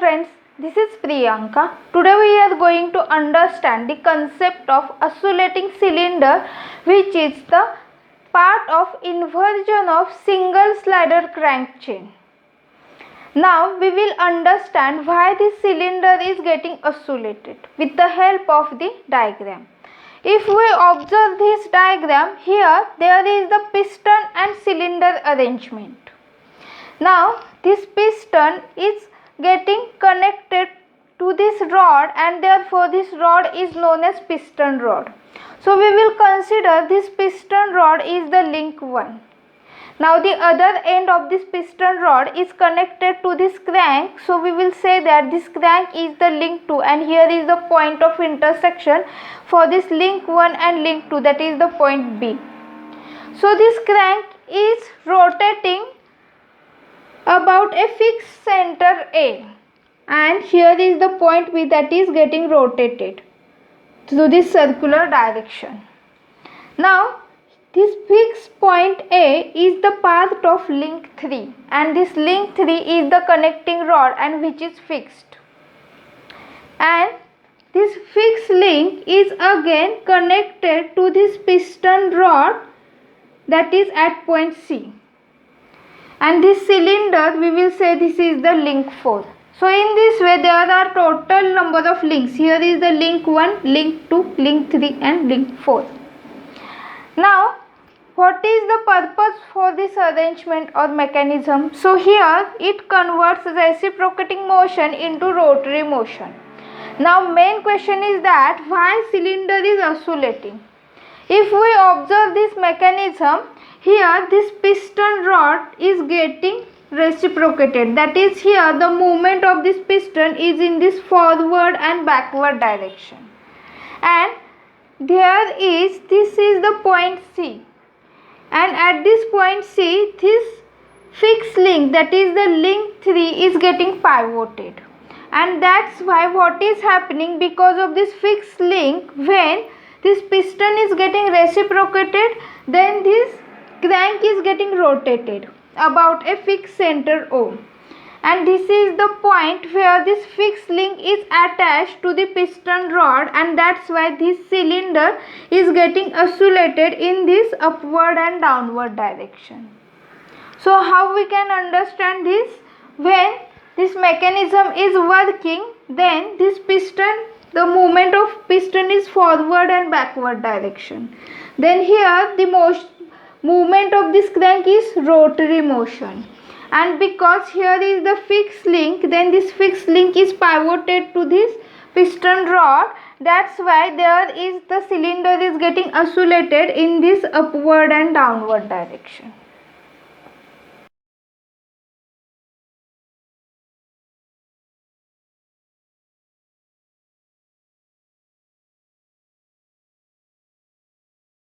friends, this is Priyanka. Today we are going to understand the concept of oscillating cylinder, which is the part of inversion of single slider crank chain. Now we will understand why this cylinder is getting oscillated with the help of the diagram. If we observe this diagram, here there is the piston and cylinder arrangement. Now this piston is getting connected to this rod and therefore this rod is known as piston rod. So we will consider this piston rod is the link 1. Now the other end of this piston rod is connected to this crank, so we will say that this crank is the link 2 and here is the point of intersection for this link 1 and link 2, that is the point B. So this crank is rotating about a fixed center A and here is the point B that is getting rotated through this circular direction. Now this fixed point A is the part of link 3 and this link 3 is the connecting rod and which is fixed, and this fixed link is again connected to this piston rod that is at point C, and this cylinder we will say this is the link 4. So in this way there are total number of links. Here is the link 1, link 2, link 3 and link 4. Now what is the purpose for this arrangement or mechanism? So here it converts reciprocating motion into rotary motion. Now main question is that why cylinder is oscillating? If we observe this mechanism, here this piston rod is getting reciprocated, that is here the movement of this piston is in this forward and backward direction, and this is the point C, and at this point C this fixed link, that is the link 3, is getting pivoted, and that's why what is happening, because of this fixed link, when this piston is getting reciprocated, then this crank is getting rotated about a fixed center O, and this is the point where this fixed link is attached to the piston rod, and that's why this cylinder is getting oscillated in this upward and downward direction. So how we can understand this? When this mechanism is working, then this piston, the movement of piston is forward and backward direction. Then here the movement of this crank is rotary motion, and because here is the fixed link, then this fixed link is pivoted to this piston rod, that's why there is the cylinder is getting oscillated in this upward and downward direction.